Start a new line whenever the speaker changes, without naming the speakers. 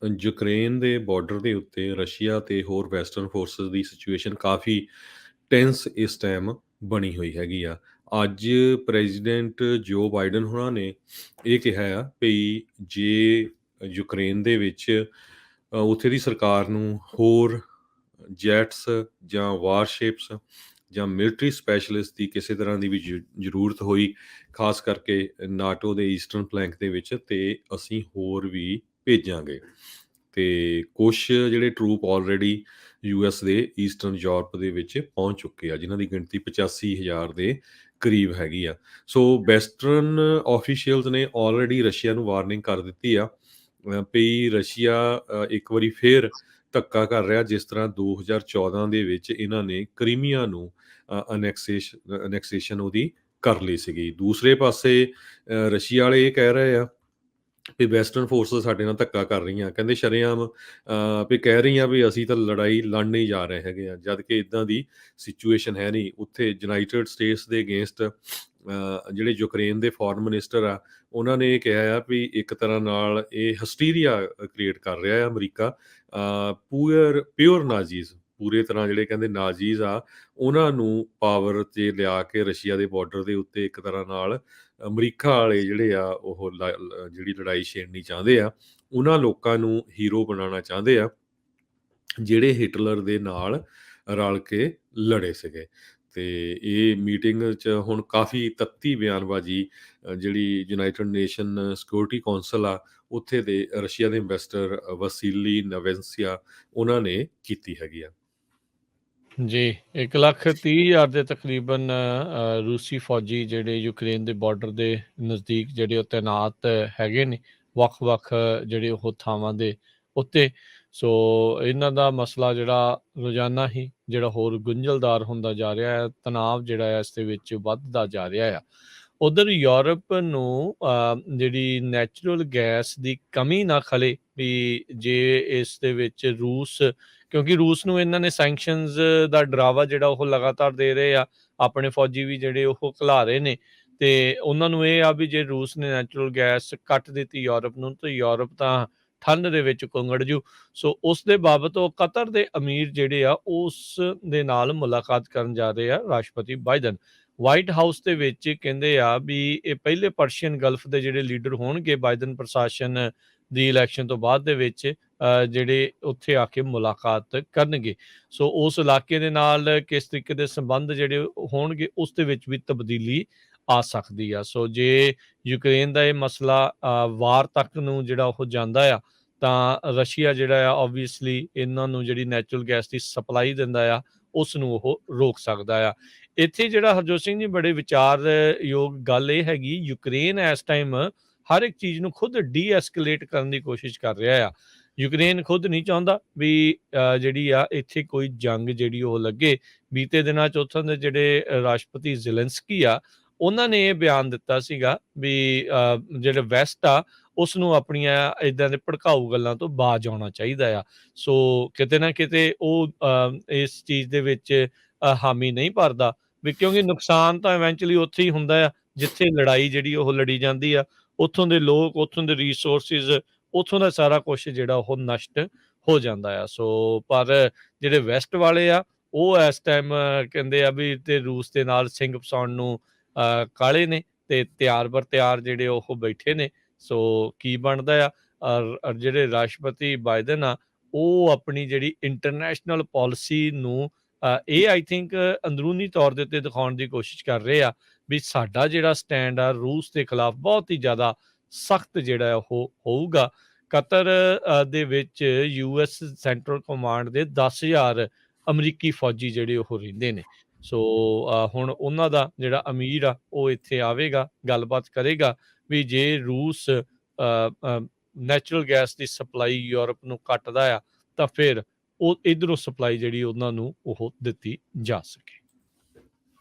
Ukraine ਦੇ border ਦੇ ਉੱਤੇ ਰਸ਼ੀਆ ਤੇ ਹੋਰ ਵੈਸਟਰਨ ਫੋਰਸਿਸ ਦੀ ਸਿਚੁਏਸ਼ਨ ਕਾਫੀ ਟੈਂਸ ਇਸ ਟਾਈਮ ਬਣੀ ਹੋਈ ਹੈਗੀ ਆ। ਅੱਜ ਪ੍ਰੈਜ਼ੀਡੈਂਟ ਜੋ ਬਾਈਡਨ ਹੋਰਾਂ ਨੇ ਇਹ ਕਿਹਾ ਆ ਵੀ ਜੇ ਯੂਕਰੇਨ ਦੇ ਵਿੱਚ ਉੱਥੇ ਦੀ ਸਰਕਾਰ ਨੂੰ ਹੋਰ ਜੈਟਸ ਜਾਂ ਵਾਰਸ਼ਿਪਸ ਜਾਂ ਮਿਲਟਰੀ ਸਪੈਸ਼ਲਿਸਟ ਦੀ ਕਿਸੇ ਤਰ੍ਹਾਂ ਦੀ ਵੀ ਜ਼ਰੂਰਤ ਹੋਈ, ਖਾਸ ਕਰਕੇ ਨਾਟੋ ਦੇ ਈਸਟਰਨ ਫਲੈਂਕ ਦੇ ਵਿੱਚ, ਤੇ ਅਸੀਂ ਹੋਰ ਵੀ ਭੇਜਾਂਗੇ। ਤੇ ਕੁਛ ਜਿਹੜੇ ਟਰੂਪ ਆਲਰੇਡੀ ਯੂਐਸ ਦੇ ਈਸਟਰਨ ਯੂਰਪ ਦੇ ਵਿੱਚ ਪਹੁੰਚ ਚੁੱਕੇ ਆ, ਜਿਨ੍ਹਾਂ ਦੀ ਗਿਣਤੀ 85,000 ਦੇ ਕਰੀਬ ਹੈਗੀ ਆ। ਸੋ ਵੈਸਟਰਨ ਆਫੀਸ਼ੀਅਲਸ ਨੇ ਆਲਰੇਡੀ ਰਸ਼ੀਆ ਨੂੰ ਵਾਰਨਿੰਗ ਕਰ ਦਿੱਤੀ ਆ ਵੀ ਰਸ਼ੀਆ ਇੱਕ ਵਾਰੀ ਫੇਰ ਧੱਕਾ ਕਰ ਰਿਹਾ, ਜਿਸ ਤਰ੍ਹਾਂ 2014 ਦੇ ਵਿੱਚ ਇਹਨਾਂ ਨੇ ਕਰੀਮੀਆ ਨੂੰ ਅਨੈਕਸੇਸ਼ਨ ਉਹਦੀ ਕਰ ਲਈ ਸੀਗੀ। ਦੂਸਰੇ ਪਾਸੇ ਰਸ਼ੀਆ ਵਾਲੇ ਇਹ ਕਹਿ ਰਹੇ ਆ ਵੀ ਵੈਸਟਰਨ ਫੋਰਸਿਸ ਸਾਡੇ ਨਾਲ ਧੱਕਾ ਕਰ ਰਹੀਆਂ, ਕਹਿੰਦੇ ਸ਼ਰੇਆਮ ਵੀ ਕਹਿ ਰਹੀਆਂ ਵੀ ਅਸੀਂ ਤਾਂ ਲੜਾਈ ਲੜਨ ਹੀ ਜਾ ਰਹੇ ਹੈਗੇ ਆ, ਜਦ ਕਿ ਇਦਾਂ ਦੀ ਸਿਚੁਏਸ਼ਨ ਹੈ ਨਹੀਂ। ਉੱਥੇ ਯੂਨਾਈਟਿਡ ਸਟੇਟਸ ਦੇ ਅਗੇਂਸਟ ਜਿਹੜੇ ਯੂਕਰੇਨ ਦੇ ਫੋਰਨ ਮਿਨਿਸਟਰ ਆ, ਉਹਨਾਂ ਨੇ ਇਹ ਕਿਹਾ ਆ ਵੀ ਇੱਕ ਤਰ੍ਹਾਂ ਨਾਲ ਇਹ ਹਸਟੀਰੀਆ ਕ੍ਰੀਏਟ ਕਰ ਰਿਹਾ ਆ ਅਮਰੀਕਾ। ਪਿਓਰ ਨਾਜ਼ੀਜ਼, ਪੂਰੇ ਤਰ੍ਹਾਂ ਜਿਹੜੇ ਕਹਿੰਦੇ ਨਾਜ਼ੀਜ਼ ਆ, ਉਹਨਾਂ ਨੂੰ ਪਾਵਰ 'ਤੇ ਲਿਆ ਕੇ ਰਸ਼ੀਆ ਦੇ ਬਾਰਡਰ ਦੇ ਉੱਤੇ ਇੱਕ ਤਰ੍ਹਾਂ ਨਾਲ ਅਮਰੀਕਾ ਵਾਲੇ ਜਿਹੜੇ ਆ ਉਹ ਜਿਹੜੀ ਲੜਾਈ ਛੇੜਨੀ ਚਾਹੁੰਦੇ ਆ, ਉਹਨਾਂ ਲੋਕਾਂ ਨੂੰ ਹੀਰੋ ਬਣਾਉਣਾ ਚਾਹੁੰਦੇ ਆ ਜਿਹੜੇ ਹਿਟਲਰ ਦੇ ਨਾਲ ਰਲ ਕੇ ਲੜੇ ਸੀਗੇ। ਤੇ ਇਹ ਮੀਟਿੰਗ 'ਚ ਹੁਣ ਕਾਫੀ ਤੱਤੀ ਬਿਆਨਬਾਜ਼ੀ ਜਿਹੜੀ ਯੂਨਾਈਟਿਡ ਨੇਸ਼ਨ ਸਿਕਿਉਰਿਟੀ ਕੌਂਸਲ ਆ, ਉੱਥੇ ਦੇ ਰਸ਼ੀਆ ਦੇ ਐਂਬੈਸਡਰ ਵਸੀਲੀ ਨਵੈਂਸੀਆ, ਉਹਨਾਂ ਨੇ ਕੀਤੀ ਹੈਗੀ ਆ।
ਜੀ 1,30,000 ਦੇ ਤਕਰੀਬਨ ਰੂਸੀ ਫੌਜੀ ਜਿਹੜੇ ਯੂਕਰੇਨ ਦੇ ਬਾਰਡਰ ਦੇ ਨਜ਼ਦੀਕ ਜਿਹੜੇ ਉਹ ਤੈਨਾਤ ਹੈਗੇ ਨੇ, ਵੱਖ-ਵੱਖ ਜਿਹੜੇ ਉਹ ਥਾਵਾਂ ਦੇ ਉੱਤੇ। ਸੋ ਇਹਨਾਂ ਦਾ ਮਸਲਾ ਜਿਹੜਾ ਰੋਜ਼ਾਨਾ ਹੀ ਜਿਹੜਾ ਹੋਰ ਗੁੰਝਲਦਾਰ ਹੁੰਦਾ ਜਾ ਰਿਹਾ ਹੈ, ਤਣਾਅ ਜਿਹੜਾ ਹੈ ਇਸ ਦੇ ਵਿੱਚ ਵੱਧਦਾ ਜਾ ਰਿਹਾ ਆ। ਉਧਰ ਯੂਰਪ ਨੂੰ ਜਿਹੜੀ ਨੈਚੁਰਲ ਗੈਸ ਦੀ ਕਮੀ ਨਾ ਖਲੇ ਵੀ ਜੇ ਇਸ ਦੇ ਵਿੱਚ ਰੂਸ, ਕਿਉਂਕਿ ਰੂਸ ਨੂੰ ਇਹਨਾਂ ਨੇ ਸੈਂਕਸ਼ਨਸ ਦਾ ਡਰਾਵਾ ਜਿਹੜਾ ਉਹ ਲਗਾਤਾਰ ਦੇ ਰਹੇ ਆ, ਆਪਣੇ ਫੌਜੀ ਵੀ ਜਿਹੜੇ ਉਹ ਘਲਾ ਰਹੇ ਨੇ, ਤੇ ਉਹਨਾਂ ਨੂੰ ਇਹ ਆ ਵੀ ਜੇ ਰੂਸ ਨੇ ਨੈਚੁਰਲ ਗੈਸ ਕੱਟ ਦਿੱਤੀ ਯੂਰਪ ਨੂੰ, ਤਾਂ ਯੂਰਪ ਤਾਂ ਠੰਡ ਦੇ ਵਿੱਚ ਕੁੰਗੜ ਜੂ। ਸੋ ਉਸ ਦੇ ਬਾਬਤ ਉਹ ਕਤਰ ਦੇ ਅਮੀਰ ਜਿਹੜੇ ਆ ਉਸ ਦੇ ਨਾਲ ਮੁਲਾਕਾਤ ਕਰਨ ਜਾ ਰਹੇ ਆ ਰਾਸ਼ਟਰਪਤੀ ਬਾਈਡਨ। ਵਾਈਟ ਹਾਊਸ ਦੇ ਵਿੱਚ ਕਹਿੰਦੇ ਆ ਵੀ ਇਹ ਪਹਿਲੇ ਪਰਸ਼ੀਅਨ ਗਲਫ ਦੇ ਜਿਹੜੇ ਲੀਡਰ ਹੋਣਗੇ ਬਾਈਡਨ ਪ੍ਰਸ਼ਾਸਨ ਦੀ ਇਲੈਕਸ਼ਨ ਤੋਂ ਬਾਅਦ ਦੇ ਵਿੱਚ, ਜਿਹੜੇ ਉੱਥੇ ਆ ਕੇ ਮੁਲਾਕਾਤ ਕਰਨਗੇ। ਸੋ ਉਸ ਇਲਾਕੇ ਦੇ ਨਾਲ ਕਿਸ ਤਰੀਕੇ ਦੇ ਸੰਬੰਧ ਜਿਹੜੇ ਹੋਣਗੇ, ਉਸ ਦੇ ਵਿੱਚ ਵੀ ਤਬਦੀਲੀ ਆ ਸਕਦੀ ਆ। ਸੋ ਜੇ ਯੂਕਰੇਨ ਦਾ ਇਹ ਮਸਲਾ ਵਾਰ ਤੱਕ ਨੂੰ ਜਿਹੜਾ ਉਹ ਜਾਂਦਾ ਆ, ਤਾਂ ਰਸ਼ੀਆ ਜਿਹੜਾ ਆ ਓਬਵੀਅਸਲੀ ਇਹਨਾਂ ਨੂੰ ਜਿਹੜੀ ਨੈਚੁਰਲ ਗੈਸ ਦੀ ਸਪਲਾਈ ਦਿੰਦਾ ਆ, ਉਸ ਨੂੰ ਉਹ ਰੋਕ ਸਕਦਾ ਆ। ਇੱਥੇ ਜਿਹੜਾ ਹਰਜੋਤ ਸਿੰਘ ਜੀ ਬੜੇ ਵਿਚਾਰਯੋਗ ਗੱਲ ਇਹ ਹੈਗੀ, ਯੂਕਰੇਨ ਇਸ ਟਾਈਮ ਹਰ ਇੱਕ ਚੀਜ਼ ਨੂੰ ਖੁਦ ਡੀ-ਐਸਕੇਲੇਟ ਕਰਨ ਦੀ ਕੋਸ਼ਿਸ਼ ਕਰ ਰਿਹਾ ਆ। ਯੂਕਰੇਨ ਖੁਦ ਨਹੀਂ ਚਾਹੁੰਦਾ ਵੀ ਜਿਹੜੀ ਆ ਇੱਥੇ ਕੋਈ ਜੰਗ ਜਿਹੜੀ ਉਹ ਲੱਗੇ। ਬੀਤੇ ਦਿਨਾਂ 'ਚ ਉੱਥੋਂ ਦੇ ਜਿਹੜੇ ਰਾਸ਼ਟਰਪਤੀ ਜ਼ੈਲੈਂਸਕੀ ਆ, ਉਹਨਾਂ ਨੇ ਇਹ ਬਿਆਨ ਦਿੱਤਾ ਸੀਗਾ ਵੀ ਜਿਹੜਾ ਵੈਸਟ ਆ, ਉਸ ਨੂੰ ਆਪਣੀਆਂ ਇੱਦਾਂ ਦੇ ਭੜਕਾਊ ਗੱਲਾਂ ਤੋਂ ਬਾਜ਼ ਆਉਣਾ ਚਾਹੀਦਾ ਆ। ਸੋ ਕਿਤੇ ਨਾ ਕਿਤੇ ਉਹ ਇਸ ਚੀਜ਼ ਦੇ ਵਿੱਚ ਹਾਮੀ ਨਹੀਂ ਭਰਦਾ ਵੀ, ਕਿਉਂਕਿ ਨੁਕਸਾਨ ਤਾਂ ਇਵੈਂਚੁਅਲੀ ਉੱਥੇ ਹੀ ਹੁੰਦਾ ਆ ਜਿੱਥੇ ਲੜਾਈ ਜਿਹੜੀ ਉਹ ਲੜੀ ਜਾਂਦੀ ਆ। ਉੱਥੋਂ ਦੇ ਲੋਕ, ਉੱਥੋਂ ਦੇ ਰਿਸੋਰਸਿਸ, ਉੱਥੋਂ ਦਾ ਸਾਰਾ ਕੁਛ ਜਿਹੜਾ ਉਹ ਨਸ਼ਟ ਹੋ ਜਾਂਦਾ ਆ। ਸੋ ਪਰ ਜਿਹੜੇ ਵੈਸਟ ਵਾਲੇ ਆ, ਉਹ ਇਸ ਟਾਈਮ ਕਹਿੰਦੇ ਆ ਵੀ ਤੇ ਰੂਸ ਦੇ ਨਾਲ ਸਿੰਘ ਫਸਾਉਣ ਨੂੰ ਕਾਹਲੇ ਨੇ, ਤੇ ਤਿਆਰ ਬਰ ਤਿਆਰ ਜਿਹੜੇ ਉਹ ਬੈਠੇ ਨੇ। ਸੋ ਕੀ ਬਣਦਾ ਆ, ਔਰ ਜਿਹੜੇ ਰਾਸ਼ਟਰਪਤੀ ਬਾਈਡਨ ਆ, ਉਹ ਆਪਣੀ ਜਿਹੜੀ ਇੰਟਰਨੈਸ਼ਨਲ ਪਾਲਿਸੀ ਨੂੰ ਇਹ ਆਈ ਥਿੰਕ ਅੰਦਰੂਨੀ ਤੌਰ ਦੇ ਉੱਤੇ ਦਿਖਾਉਣ ਦੀ ਕੋਸ਼ਿਸ਼ ਕਰ ਰਹੇ ਆ ਵੀ ਸਾਡਾ ਜਿਹੜਾ ਸਟੈਂਡ ਆ ਰੂਸ ਦੇ ਖਿਲਾਫ ਬਹੁਤ ਹੀ ਜ਼ਿਆਦਾ ਸਖਤ ਜਿਹੜਾ ਉਹ ਹੋਊਗਾ। ਕਤਰ ਦੇ ਵਿੱਚ ਯੂਐਸ ਸੈਂਟਰਲ ਕਮਾਂਡ ਦੇ 10,000 ਅਮਰੀਕੀ ਫੌਜੀ ਜਿਹੜੇ ਉਹ ਰਹਿੰਦੇ ਨੇ। ਸੋ ਹੁਣ ਉਹਨਾਂ ਦਾ ਜਿਹੜਾ ਅਮੀਰ ਆ, ਉਹ ਇੱਥੇ ਆਵੇਗਾ, ਗੱਲਬਾਤ ਕਰੇਗਾ ਵੀ ਜੇ ਰੂਸ ਨੈਚੁਰਲ ਗੈਸ ਦੀ ਸਪਲਾਈ ਯੂਰਪ ਨੂੰ ਕੱਟਦਾ ਆ, ਤਾਂ ਫਿਰ ਉਹ ਇੱਧਰੋਂ ਸਪਲਾਈ ਜਿਹੜੀ ਉਹਨਾਂ ਨੂੰ ਉਹ ਦਿੱਤੀ ਜਾ ਸਕੇ।